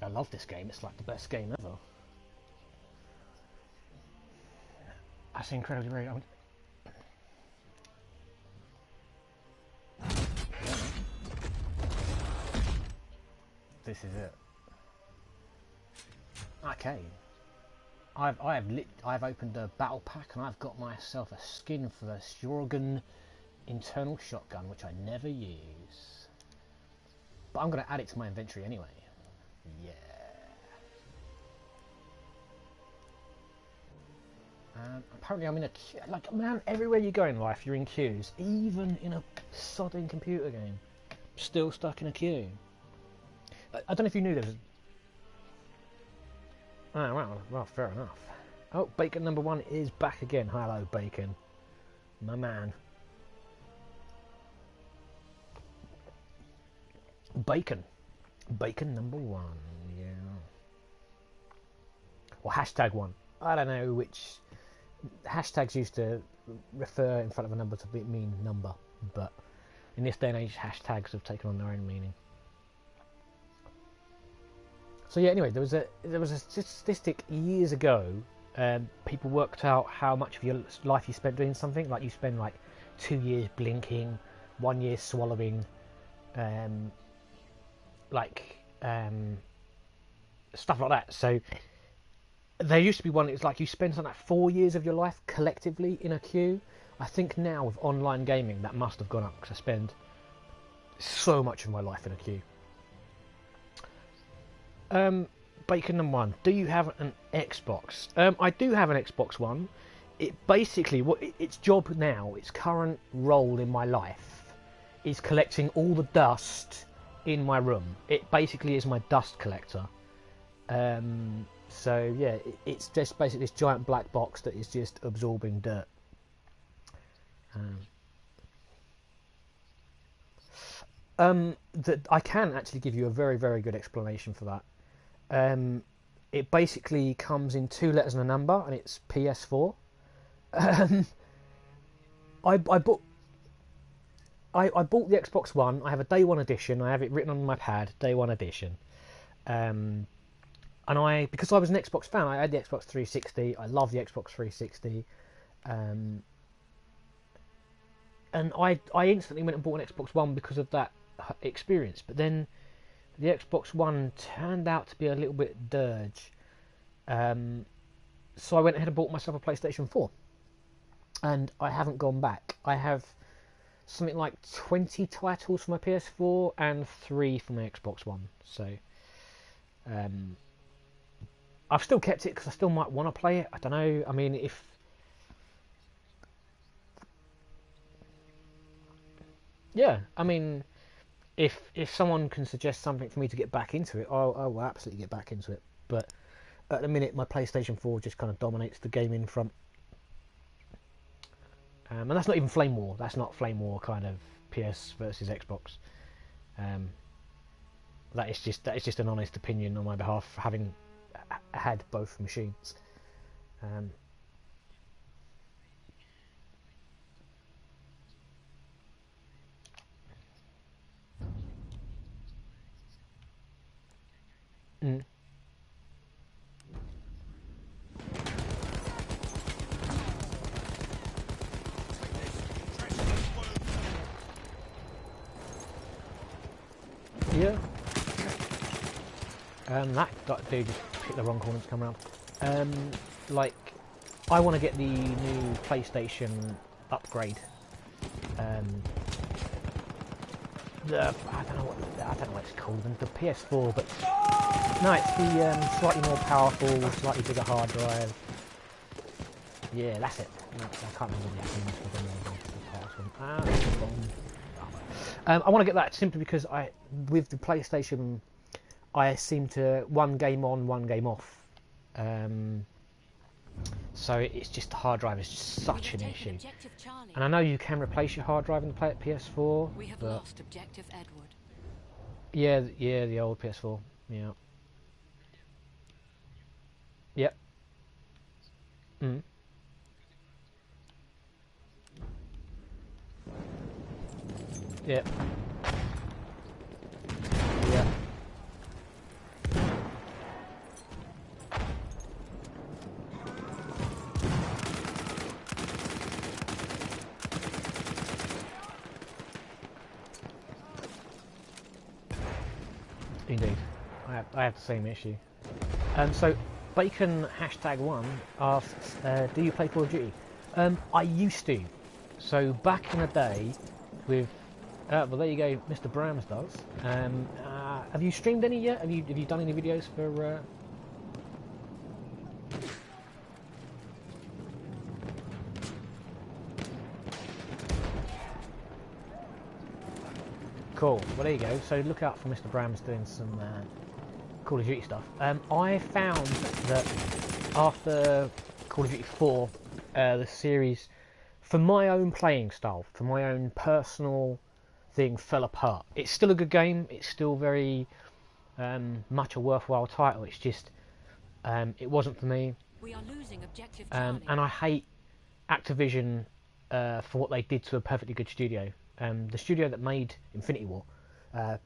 I love this game. It's like the best game ever. That's incredibly rare. This is it. Okay. I've opened a battle pack and I've got myself a skin for the Sjorgen internal shotgun, which I never use. But I'm going to add it to my inventory anyway. Yeah. Apparently I'm in a queue. Like, man, everywhere you go in life, you're in queues. Even in a sodding computer game. Still stuck in a queue. I don't know if you knew there was... Oh, well, fair enough. Oh, Bacon number 1 is back again. Hello, Bacon. My man. Bacon. Bacon number 1, yeah. Or hashtag 1. I don't know which... Hashtags used to refer in front of a number to mean number, but in this day and age, hashtags have taken on their own meaning. So yeah, anyway, there was a statistic years ago. People worked out how much of your life you spent doing something. Like you spend like 2 years blinking, 1 year swallowing, stuff like that. So there used to be one. It's like you spend something like 4 years of your life collectively in a queue. I think now with online gaming that must have gone up because I spend so much of my life in a queue. Bacon number 1. Do you have an Xbox? I do have an Xbox One. It basically, its job now, its current role in my life, is collecting all the dust in my room. It basically is my dust collector. So yeah, it's just basically this giant black box that is just absorbing dirt. That I can actually give you a very, very good explanation for that. It basically comes in 2 letters and a number, and it's PS4. I bought the Xbox One. I have a Day 1 edition. I have it written on my pad, Day 1 edition. And because I was an Xbox fan, I had the Xbox 360. I love the Xbox 360. And I instantly went and bought an Xbox One because of that experience. But then the Xbox One turned out to be a little bit dirge. So I went ahead and bought myself a PlayStation 4. And I haven't gone back. I have something like 20 titles for my PS4 and 3 for my Xbox One. So I've still kept it because I still might want to play it. I don't know. I mean, if... Yeah, I mean... If someone can suggest something for me to get back into it, I will absolutely get back into it. But at the minute, my PlayStation 4 just kind of dominates the gaming front. And that's not even Flame War. That's not Flame War kind of PS versus Xbox. That is just an honest opinion on my behalf, having had both machines. Mm. Yeah. That dude just picked the wrong corner to come around. Like, I want to get the new PlayStation upgrade. I don't know what it's called, the PS4, but no, it's the slightly more powerful, slightly bigger hard drive. Yeah, that's it. No, I can't remember the actual name. I want to get that simply because with the PlayStation, I seem to one game on, one game off. So it's just the hard drive is just such an issue. And I know you can replace your hard drive in the PS4. We have lost objective Edward. Yeah, the old PS4. Yeah. Yep. Mm. Yep. Yeah. Indeed. I have the same issue. So, Bacon #1 asks, do you play Call of Duty? I used to. So, back in the day, with... well, there you go, Mr Bramz does. Have you streamed any yet? Have you done any videos for... Cool. Well, there you go. So look out for Mr Bramz doing some Call of Duty stuff. I found that after Call of Duty 4, the series, for my own playing style, for my own personal thing, fell apart. It's still a good game. It's still very much a worthwhile title. It's just it wasn't for me. We are losing objective Charlie. And I hate Activision for what they did to a perfectly good studio. The studio that made Infinity War, that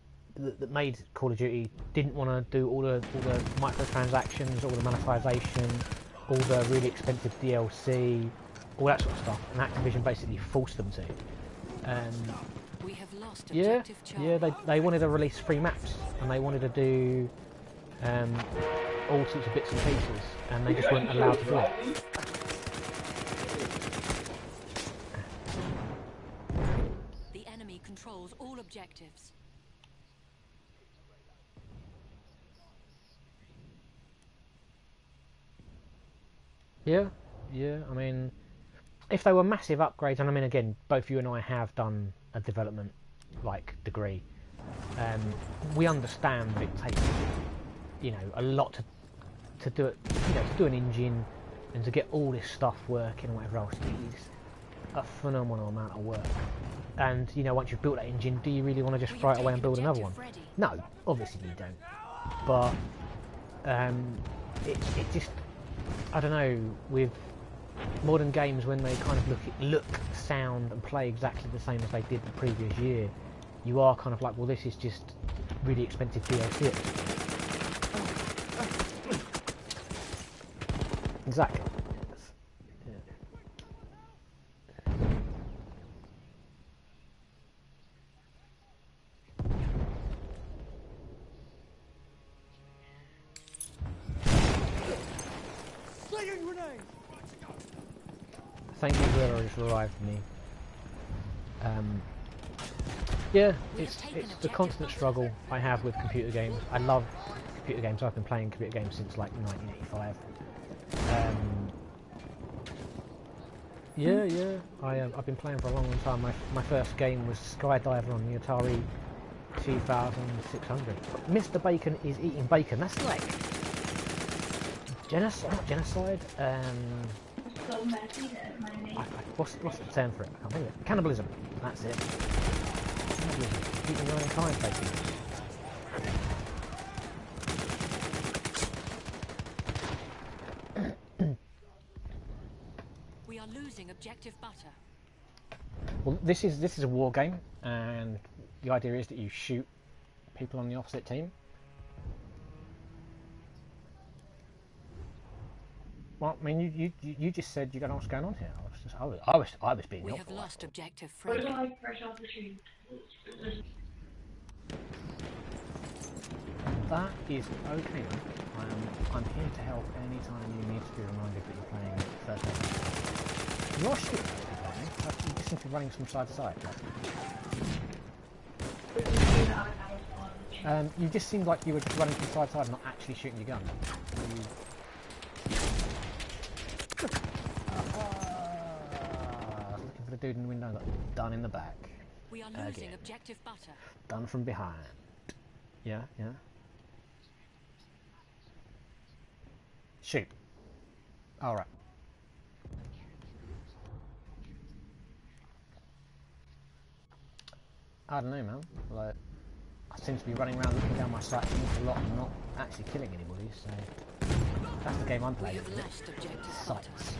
made Call of Duty, didn't want to do all the microtransactions, all the monetization, all the really expensive DLC, all that sort of stuff, and Activision basically forced them to. We have lost Yeah, objective Charlie. yeah, they wanted to release free maps, and they wanted to do all sorts of bits and pieces, and they just weren't allowed to do it. Controls all objectives. Yeah, I mean, if they were massive upgrades, and I mean, again, both you and I have done a development like degree, we understand that it takes, you know, a lot to do it, you know, to do an engine and to get all this stuff working and whatever else. It is a phenomenal amount of work. And, you know, once you've built that engine, do you really want to just throw it away and build another one? No, obviously you don't. But it just, I don't know, with modern games, when they kind of look, sound and play exactly the same as they did the previous year, you are kind of like, well, this is just really expensive DLC. Exactly. Thank you whoever just revived me. Yeah, it's the constant struggle I have with computer games. I love computer games. I've been playing computer games since like 1985. Yeah, I've been playing for a long time. My first game was Skydiver on the Atari 2600. Mr Bacon is eating bacon. That's like genocide, not genocide. What's the term for it? I can't think of it. Cannibalism. That's it. Cannibalism. Eating your own kind, basically. We are losing objective butter. Well, this is a war game, and the idea is that you shoot people on the opposite team. Well, I mean, you just said you don't know what's going on here. I was being helpful. We have lost objective Freddy. That is okay. I'm here to help anytime you need to be reminded that you're playing third person. You're shooting at people, aren't you? You just seem to be running from side to side. You just seemed like you were just running from side to side, not actually shooting your gun. Looking for the dude in the window, got done in the back. We are losing objective butter. Done from behind. Yeah. Shoot. Alright. I don't know, man. Like, I seem to be running around looking down my sights a lot and not actually killing anybody, so that's the game I'm playing. We have lost objective Sights.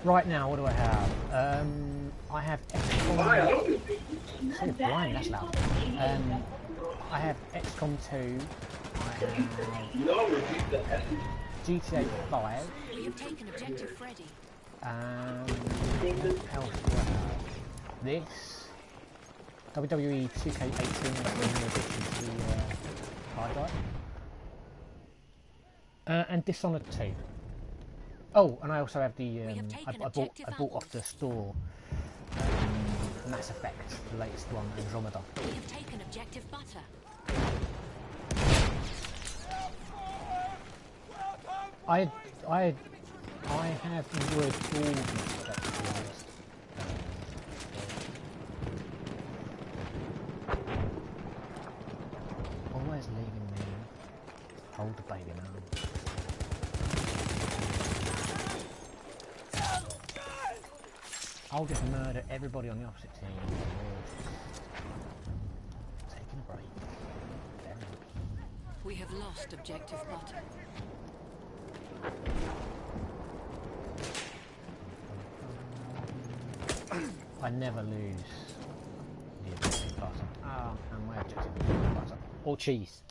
Right now, what do I have? I have XCOM... So blind, that's loud. I have XCOM 2. I have GTA 5. We have taken objective Freddy. What else do I have? This. WWE 2K18 is the new addition to the hard drive. And Dishonored 2. Oh, and I also have the I bought off the store Mass Effect, the latest one, Andromeda. We have taken objective butter. I have enjoyed all the Mass Effect, to be honest. Always leaving me. Hold the baby now. I'll just murder everybody on the opposite team. Taking a break. Very nice. We have lost objective butter. I never lose the objective butter. Ah, and my objective is butter. Or cheese.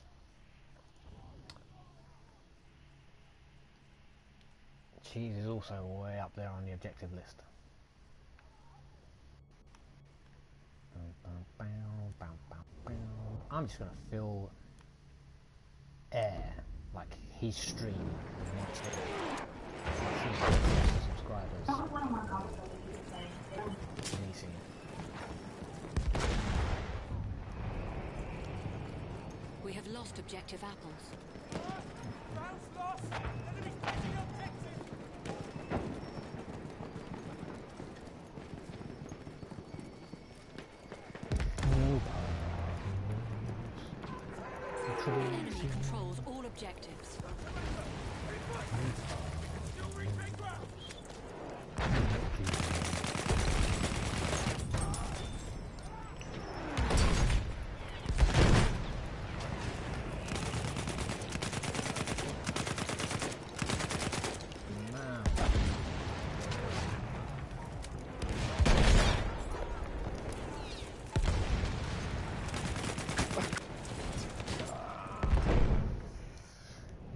Cheese is also way up there on the objective list. I'm just going to fill air like his stream with my Twitter. Subscribers. Easy. We have lost objective apples. Enemy controls all objectives.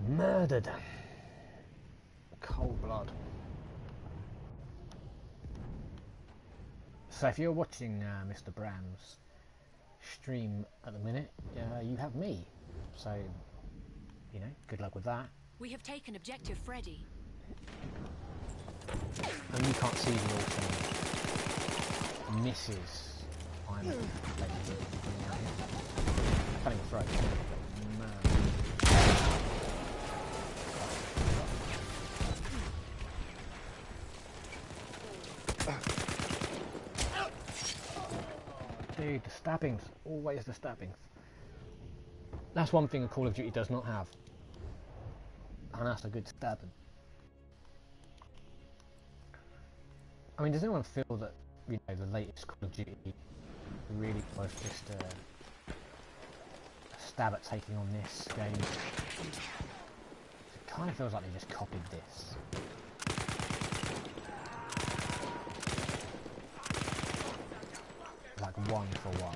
Murdered. Cold blood. So if you're watching Mr Bramz stream at the minute, you have me. So, you know, good luck with that. We have taken objective Freddy. And you can't see the awesome misses I'm basically cutting the throat. Man. Dude, the stabbings. Always the stabbings. That's one thing a Call of Duty does not have. And that's a good stabbing. I mean, does anyone feel that, you know, the latest Call of Duty really was just a stab at taking on this game? It kind of feels like they just copied this. Like one for one.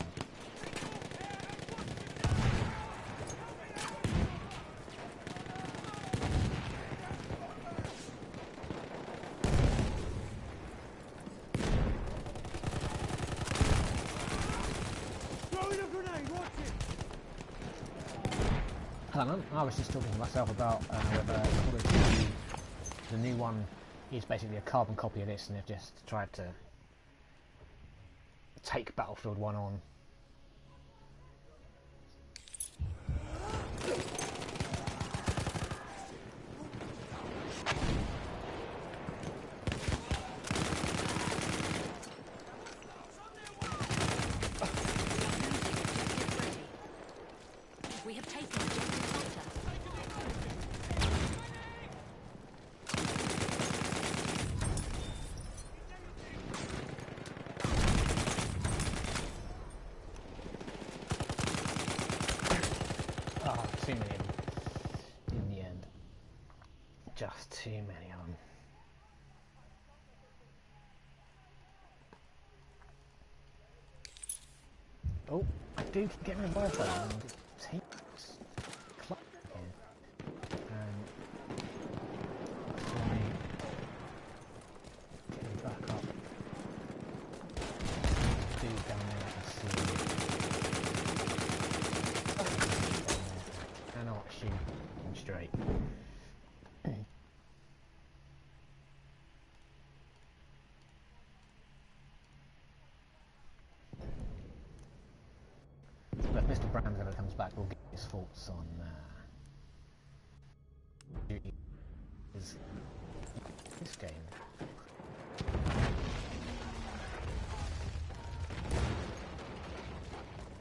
I was just talking to myself about whether Call of Duty, the new one, is basically a carbon copy of this, and they've just tried to take Battlefield 1 on. We have taken objective butter. Oh, too many of them. In the end. Just too many of them. Oh, I do get my Wi-Fi and it takes club again. Let me get me back up. Dude down there I can see. if Mr Bramz ever comes back, we'll get his thoughts on this game.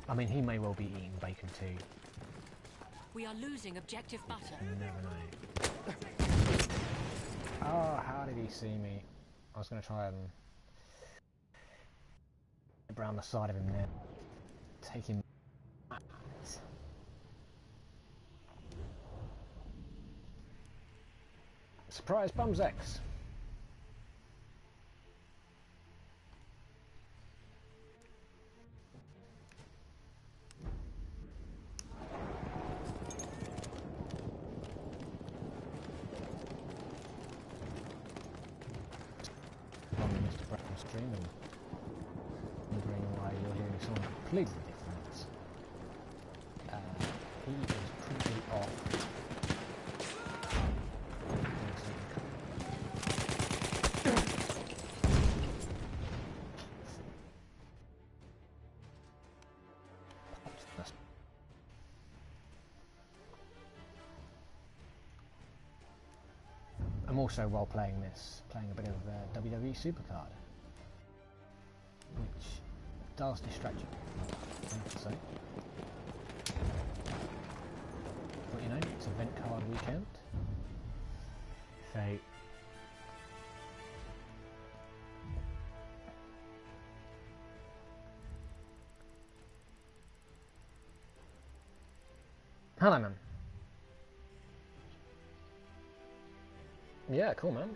I mean, he may well be eating bacon too. We are losing objective butter. You never know. Oh, how did he see me? I was going to try and get around the side of him there. Take him. Surprise Bums X. On Mr Bramz stream and wondering why you're hearing someone completely different. He is pretty off. I'm also role playing this, playing a bit of WWE Supercard, which does distract you, I have to say. But you know, it's event card weekend, so hello, man. Yeah, cool, man.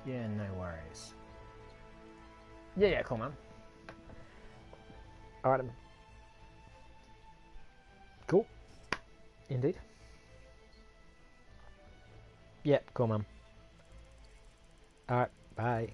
Yeah, no worries. Yeah, cool, man. Alright, then. Cool. Indeed. Yeah, cool, man. Alright, bye.